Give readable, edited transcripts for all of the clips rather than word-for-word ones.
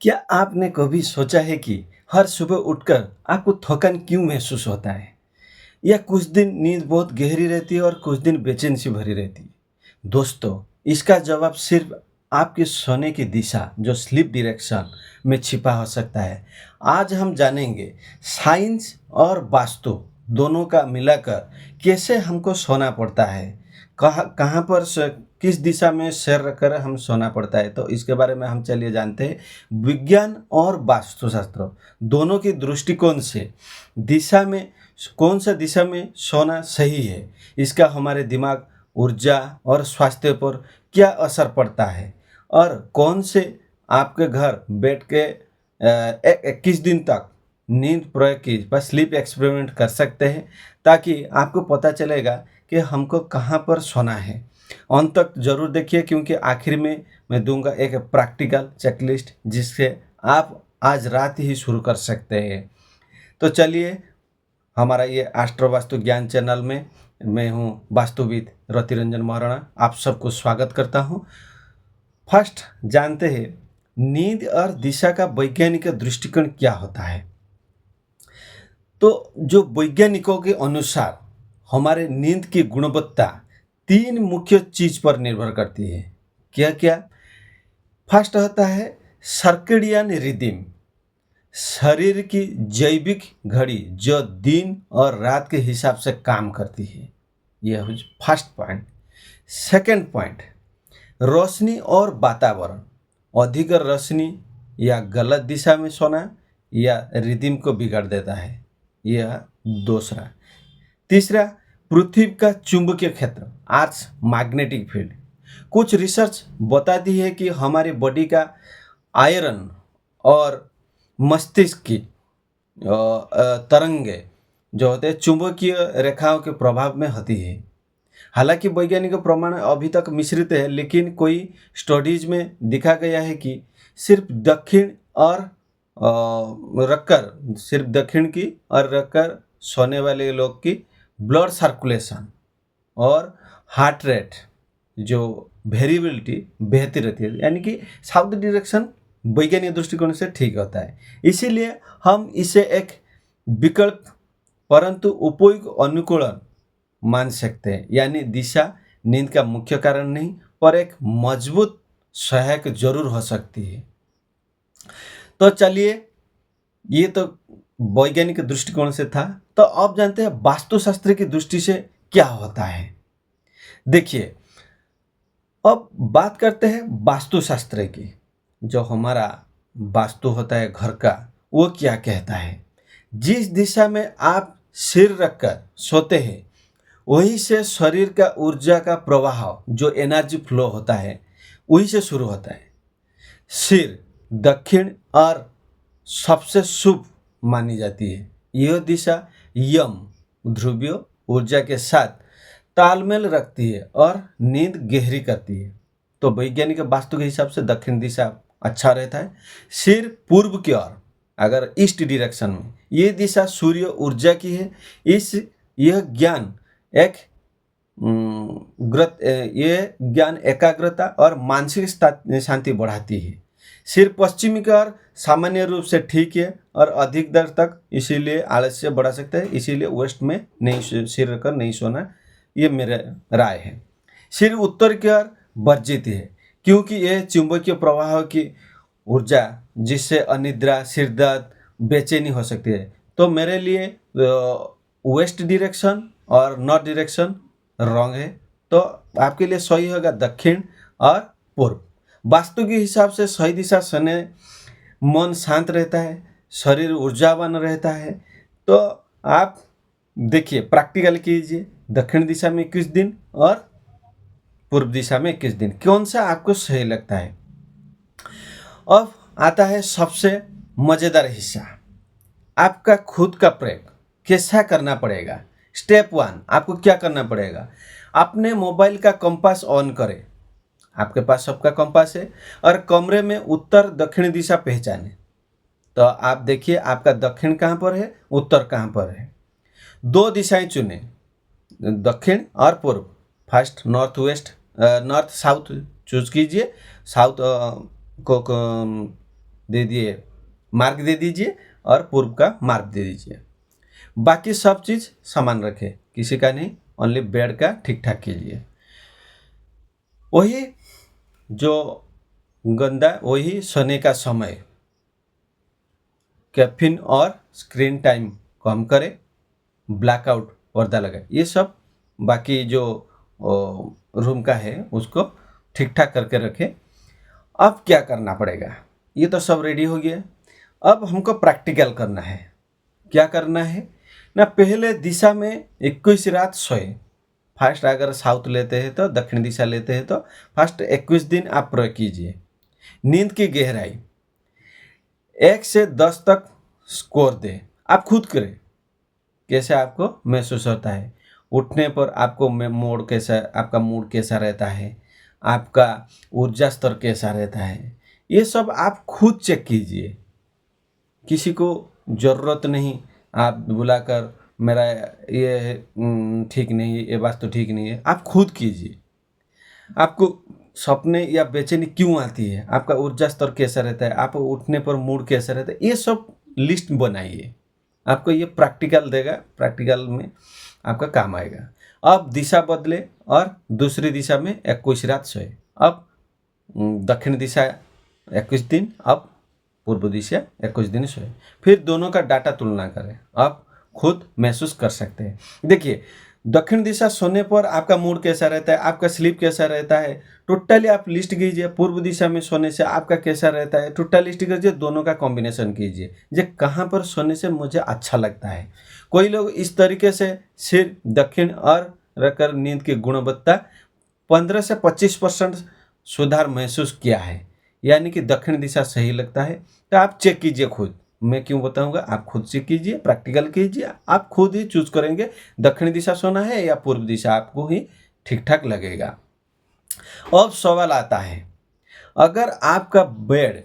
क्या आपने कभी सोचा है कि हर सुबह उठकर आपको थकान क्यों महसूस होता है? या कुछ दिन नींद बहुत गहरी रहती है और कुछ दिन बेचैनी से भरी रहती है? दोस्तों, इसका जवाब सिर्फ आपके सोने की दिशा जो स्लीप डायरेक्शन में छिपा हो सकता है। आज हम जानेंगे साइंस और वास्तु दोनों का मिलाकर कैसे हमको सोना पड़ता है, कहाँ कहाँ पर किस दिशा में सिर रखकर हम सोना पड़ता है। तो इसके बारे में हम चलिए जानते हैं। विज्ञान और वास्तुशास्त्र दोनों की दृष्टिकोण से दिशा में कौन सा दिशा में सोना सही है, इसका हमारे दिमाग, ऊर्जा और स्वास्थ्य पर क्या असर पड़ता है, और कौन से आपके घर बैठ के 21 दिन तक नींद प्रयोग की बस स्लीप एक्सपेरिमेंट कर सकते हैं, ताकि आपको पता चलेगा कि हमको कहाँ पर सोना है। अंत तक जरूर देखिए, क्योंकि आखिर में मैं दूंगा एक प्रैक्टिकल चेकलिस्ट जिससे आप आज रात ही शुरू कर सकते हैं। तो चलिए, हमारा ये एस्ट्रो वास्तु ज्ञान चैनल में मैं हूँ वास्तुविद रतिरंजन महाराणा, आप सबको स्वागत करता हूँ। फर्स्ट जानते हैं नींद और दिशा का वैज्ञानिक दृष्टिकोण क्या होता है। तो जो वैज्ञानिकों के अनुसार हमारे नींद की गुणवत्ता तीन मुख्य चीज पर निर्भर करती है। क्या क्या? फर्स्ट होता है सर्केडियन रिदम, शरीर की जैविक घड़ी जो दिन और रात के हिसाब से काम करती है। यह फर्स्ट पॉइंट। सेकंड पॉइंट, रोशनी और वातावरण, अधिक रोशनी या गलत दिशा में सोना या रिदम को बिगाड़ देता है। यह दूसरा। तीसरा, पृथ्वी का चुंबकीय क्षेत्र, अर्थ मैग्नेटिक फील्ड। कुछ रिसर्च बताती है कि हमारी बॉडी का आयरन और मस्तिष्क की तरंगे जो होते हैं चुंबकीय रेखाओं के प्रभाव में होती है। हालांकि वैज्ञानिक प्रमाण अभी तक मिश्रित है, लेकिन कोई स्टडीज में दिखा गया है कि सिर्फ दक्षिण और सिर्फ दक्षिण की और रखकर सोने वाले लोग की ब्लड सर्कुलेशन और हार्ट रेट जो वेरिएबिलिटी बेहतर रहती है, यानी कि साउथ डायरेक्शन वैज्ञानिक दृष्टिकोण से ठीक होता है। इसीलिए हम इसे एक विकल्प परंतु उपयोग अनुकूलन मान सकते हैं, यानी दिशा नींद का मुख्य कारण नहीं पर एक मजबूत सहायक जरूर हो सकती है। तो चलिए, ये तो वैज्ञानिक दृष्टिकोण से था। तो अब जानते हैं वास्तुशास्त्र की दृष्टि से क्या होता है। देखिए, अब बात करते हैं वास्तुशास्त्र की। जो हमारा वास्तु होता है घर का, वो क्या कहता है। जिस दिशा में आप सिर रखकर सोते हैं वहीं से शरीर का ऊर्जा का प्रवाह, जो एनर्जी फ्लो होता है, वहीं से शुरू होता है। सिर दक्षिण और सबसे शुभ मानी जाती है। यह दिशा यम ध्रुवीय ऊर्जा के साथ तालमेल रखती है और नींद गहरी करती है। तो वैज्ञानिक वास्तु के हिसाब से दक्षिण दिशा अच्छा रहता है। सिर पूर्व की ओर, अगर ईस्ट डायरेक्शन में, ये दिशा सूर्य ऊर्जा की है। यह ज्ञान ये ज्ञान एकाग्रता और मानसिक शांति बढ़ाती है। सिर पश्चिमी की ओर सामान्य रूप से ठीक है और अधिक देर तक इसीलिए आलस्य बढ़ा सकता है, इसीलिए वेस्ट में नहीं सिर रखकर नहीं सोना, ये मेरा राय है। सिर उत्तर की ओर वर्जित है, क्योंकि यह चुंबकीय प्रवाह की ऊर्जा जिससे अनिद्रा, सिर दर्द, बेचैनी हो सकती है। तो मेरे लिए वेस्ट डायरेक्शन और नॉर्थ डायरेक्शन रॉन्ग है। तो आपके लिए सही होगा दक्षिण और पूर्व। वास्तु के हिसाब से सही दिशा सोने मन शांत रहता है, शरीर ऊर्जावान रहता है। तो आप देखिए, प्रैक्टिकल कीजिए, दक्षिण दिशा में 21 दिन और पूर्व दिशा में 21 दिन, कौन सा आपको सही लगता है। अब आता है सबसे मज़ेदार हिस्सा, आपका खुद का प्रयोग कैसा करना पड़ेगा। स्टेप 1, आपको क्या करना पड़ेगा। अपने मोबाइल का कंपास ऑन करें, आपके पास सबका कंपास है, और कमरे में उत्तर दक्षिण दिशा पहचानें। तो आप देखिए आपका दक्षिण कहाँ पर है, उत्तर कहाँ पर है। दो दिशाएं चुनें, दक्षिण और पूर्व। फर्स्ट नॉर्थ साउथ चूज कीजिए। साउथ को दे दिए, मार्क दे दीजिए और पूर्व का मार्क दे दीजिए। बाकी सब चीज़ समान रखें, किसी का नहीं, ओनली बेड का ठीक ठाक कीजिए। वही जो गंदा, वही सोने का समय, कैफीन और स्क्रीन टाइम कम करें, ब्लैकआउट पर्दा लगाए, ये सब बाकी जो रूम का है उसको ठीक ठाक करके रखें। अब क्या करना पड़ेगा, ये तो सब रेडी हो गया। अब हमको प्रैक्टिकल करना है। क्या करना है ना, पहले दिशा में 21 रात सोए। फर्स्ट अगर साउथ लेते हैं तो, दक्षिण दिशा लेते हैं तो फर्स्ट 21 दिन आप प्रयोग कीजिए। नींद की गहराई 1 से 10 तक स्कोर दें, आप खुद करें कैसे आपको महसूस होता है। उठने पर आपको मूड कैसा, आपका मूड कैसा रहता है, आपका ऊर्जा स्तर कैसा रहता है, ये सब आप खुद चेक कीजिए। किसी को ज़रूरत नहीं आप बुलाकर मेरा ये ठीक नहीं है, ये बात तो ठीक नहीं है, आप खुद कीजिए। आपको सपने या बेचैनी क्यों आती है, आपका ऊर्जा स्तर कैसा रहता है, आप उठने पर मूड कैसा रहता है, ये सब लिस्ट बनाइए। आपको ये प्रैक्टिकल देगा, प्रैक्टिकल में आपका काम आएगा। अब दिशा बदले और दूसरी दिशा में 21 रात सोए। अब दक्षिण दिशा 21 दिन, अब पूर्व दिशा 21 दिन सोए। फिर दोनों का डाटा तुलना करें, आप खुद महसूस कर सकते हैं। देखिए, दक्षिण दिशा सोने पर आपका मूड कैसा रहता है, आपका स्लीप कैसा रहता है, टोटली आप लिस्ट कीजिए। पूर्व दिशा में सोने से आपका कैसा रहता है, टोटल लिस्ट कीजिए, दोनों का कॉम्बिनेशन कीजिए, जे कहाँ पर सोने से मुझे अच्छा लगता है। कोई लोग इस तरीके से सिर दक्षिण और रखकर नींद की गुणवत्ता 15 से 25% सुधार महसूस किया है, यानी कि दक्षिण दिशा सही लगता है। तो आप चेक कीजिए खुद, मैं क्यों बताऊंगा, आप खुद से कीजिए, प्रैक्टिकल कीजिए, आप खुद ही चूज करेंगे दक्षिण दिशा सोना है या पूर्व दिशा, आपको ही ठीक ठाक लगेगा। अब सवाल आता है, अगर आपका बेड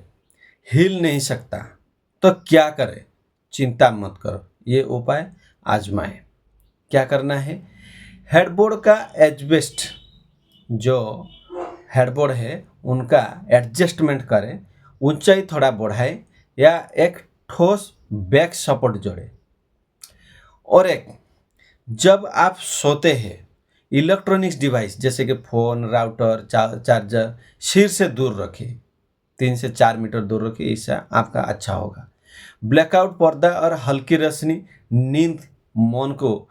हिल नहीं सकता तो क्या करें। चिंता मत करो, ये उपाय आजमाएं। क्या करना है, हेडबोर्ड का एडजस्ट, जो हेडबोर्ड है उनका एडजस्टमेंट करें, ऊंचाई थोड़ा बढ़ाएं या एक ठोस बैक सपोर्ट जोड़ें। और एक, जब आप सोते हैं इलेक्ट्रॉनिक्स डिवाइस जैसे कि फ़ोन, राउटर, चार्जर सिर से दूर रखें, 3 से 4 मीटर दूर रखिए, इससे आपका अच्छा होगा। ब्लैकआउट पर्दा और हल्की रोशनी नींद मन को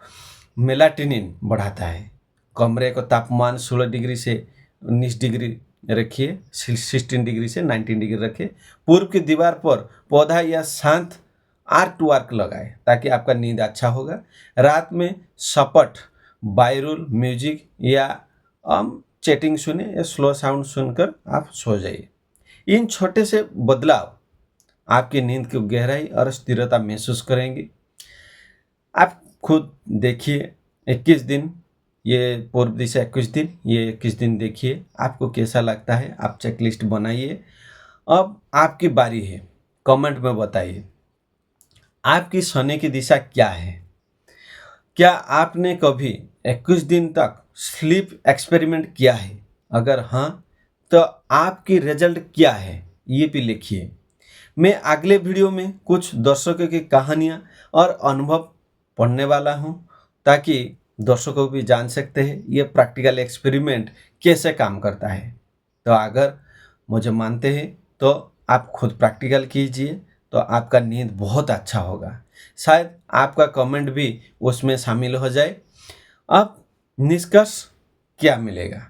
मेलाटोनिन बढ़ाता है। कमरे का तापमान 16 डिग्री से 19 डिग्री रखिए, 16 डिग्री से 19 डिग्री रखिए। पूर्व की दीवार पर पौधा या शांत आर्ट वर्क लगाए ताकि आपका नींद अच्छा होगा। रात में सपट बायरुल म्यूजिक या चैटिंग सुने या स्लो साउंड सुनकर आप सो जाइए। इन छोटे से बदलाव आपकी नींद की गहराई और स्थिरता महसूस करेंगे। आप खुद देखिए, 21 दिन, ये पूर्व दिशा 21 दिन, ये 21 दिन देखिए आपको कैसा लगता है, आप चेकलिस्ट बनाइए। अब आपकी बारी है, कमेंट में बताइए आपकी सोने की दिशा क्या है। क्या आपने कभी 21 दिन तक स्लीप एक्सपेरिमेंट किया है? अगर हाँ, तो आपकी रिजल्ट क्या है ये भी लिखिए। मैं अगले वीडियो में कुछ दर्शकों की कहानियाँ और अनुभव पढ़ने वाला हूँ ताकि दर्शकों भी जान सकते हैं ये प्रैक्टिकल एक्सपेरिमेंट कैसे काम करता है। तो अगर मुझे मानते हैं तो आप खुद प्रैक्टिकल कीजिए, तो आपका नींद बहुत अच्छा होगा। शायद आपका कमेंट भी उसमें शामिल हो जाए। अब निष्कर्ष क्या मिलेगा,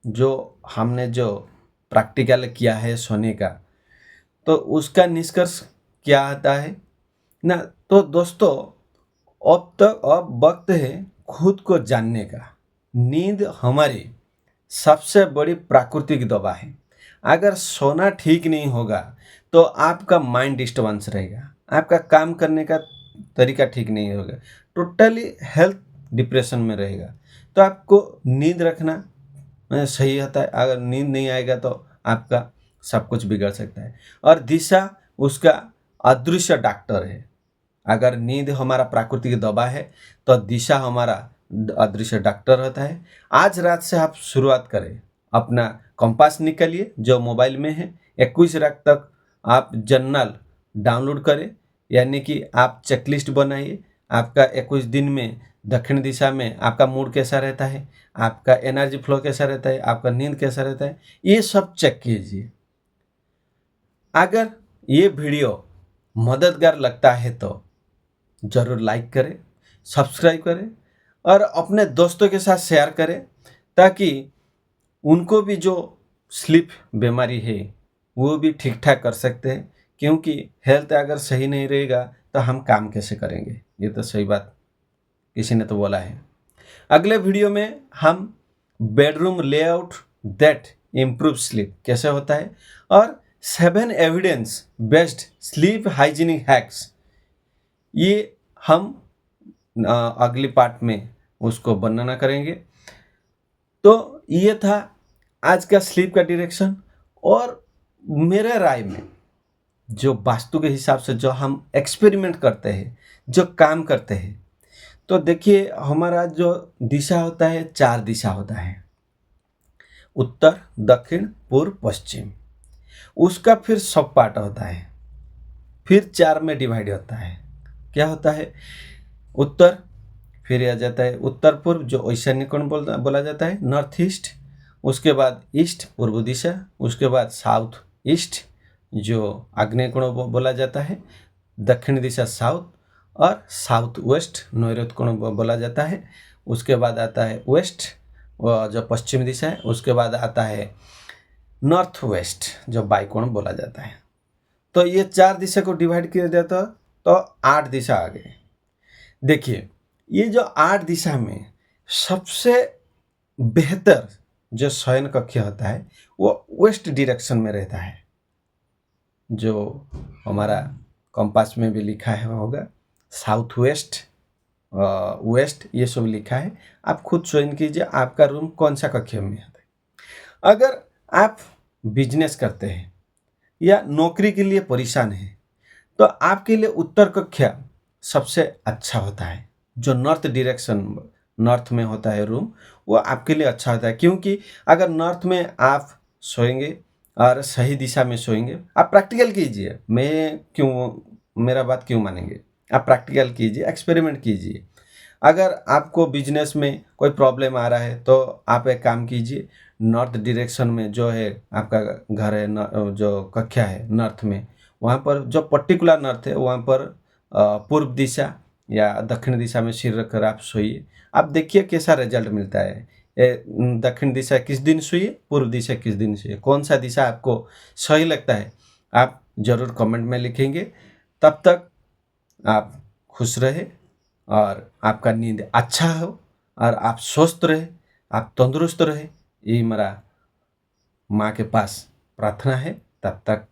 जो हमने जो प्रैक्टिकल किया है सोने का, तो उसका निष्कर्ष क्या आता है ना। तो दोस्तों, अब वक्त है खुद को जानने का। नींद हमारी सबसे बड़ी प्राकृतिक दवा है। अगर सोना ठीक नहीं होगा तो आपका माइंड डिस्टर्बेंस रहेगा, आपका काम करने का तरीका ठीक नहीं होगा, टोटली हेल्थ डिप्रेशन में रहेगा। तो आपको नींद रखना सही होता है। अगर नींद नहीं आएगा तो आपका सब कुछ बिगड़ सकता है। और दिशा उसका अदृश्य डॉक्टर है। अगर नींद हमारा प्राकृतिक दवा है तो दिशा हमारा अदृश्य डॉक्टर होता है। आज रात से आप शुरुआत करें, अपना कंपास निकालिए जो मोबाइल में है, 21 रात तक आप जर्नल डाउनलोड करें, यानी कि आप चेकलिस्ट बनाइए। आपका 21 दिन में दक्षिण दिशा में आपका मूड कैसा रहता है, आपका एनर्जी फ्लो कैसा रहता है, आपका नींद कैसा रहता है, ये सब चेक कीजिए। अगर ये वीडियो मददगार लगता है तो ज़रूर लाइक करें, सब्सक्राइब करें और अपने दोस्तों के साथ शेयर करें, ताकि उनको भी जो स्लीप बीमारी है वो भी ठीक ठाक कर सकते हैं। क्योंकि हेल्थ अगर सही नहीं रहेगा तो हम काम कैसे करेंगे, ये तो सही बात किसी ने तो बोला है। अगले वीडियो में हम bedroom layout that improve sleep कैसे होता है और 7 evidence based sleep hygienic hacks, ये हम अगली पार्ट में उसको वर्णना करेंगे। तो ये था आज का स्लीप का डायरेक्शन। और मेरे राय में जो वास्तु के हिसाब से जो हम एक्सपेरिमेंट करते हैं, जो काम करते हैं, तो देखिए हमारा जो दिशा होता है 4 दिशा होता है, उत्तर, दक्षिण, पूर्व, पश्चिम। उसका फिर सब पार्ट होता है, फिर 4 में डिवाइड होता है। क्या होता है? उत्तर, फिर आ जाता है उत्तर पूर्व जो ईशान्य कोण बोला जाता है, नॉर्थ ईस्ट। उसके बाद ईस्ट पूर्व दिशा, उसके बाद साउथ ईस्ट जो आग्नेय कोण बोला जाता है, दक्षिण दिशा साउथ, और साउथ वेस्ट नैऋत्य कोण बोला जाता है। उसके बाद आता है वेस्ट जो पश्चिम दिशा है। उसके बाद आता है नॉर्थ वेस्ट जो वायु कोण बोला जाता है। तो ये 4 दिशा को डिवाइड किया जाता तो 8 दिशा आ गए। देखिए ये जो 8 दिशा में सबसे बेहतर जो शयन कक्ष होता है वो वेस्ट डायरेक्शन में रहता है, जो हमारा कंपास में भी लिखा है होगा, साउथ वेस्ट, वेस्ट, ये सब लिखा है। आप खुद चयन कीजिए आपका रूम कौन सा कक्ष में है। अगर आप बिजनेस करते हैं या नौकरी के लिए परेशान हैं तो आपके लिए उत्तर कक्ष सबसे अच्छा होता है। जो नॉर्थ डायरेक्शन, नॉर्थ में होता है रूम, वो आपके लिए अच्छा होता है। क्योंकि अगर नॉर्थ में आप सोएंगे और सही दिशा में सोएंगे, आप प्रैक्टिकल कीजिए, मैं क्यों, मेरा बात क्यों मानेंगे, आप प्रैक्टिकल कीजिए, एक्सपेरिमेंट कीजिए। अगर आपको बिजनेस में कोई प्रॉब्लम आ रहा है तो आप एक काम कीजिए, नॉर्थ डायरेक्शन में जो है आपका घर है, जो कक्षा है नॉर्थ में, वहाँ पर जो पर्टिकुलर नॉर्थ है वहाँ पर पूर्व दिशा या दक्षिण दिशा में सिर रखकर आप सोइए। आप देखिए कैसा रिजल्ट मिलता है। दक्षिण दिशा किस दिन सोइए, पूर्व दिशा किस दिन सोइए, कौन सा दिशा आपको सही लगता है, आप ज़रूर कमेंट में लिखेंगे। तब तक आप खुश रहे और आपका नींद अच्छा हो और आप स्वस्थ रहे, आप तंदुरुस्त रहे, यही मेरा माँ के पास प्रार्थना है। तब तक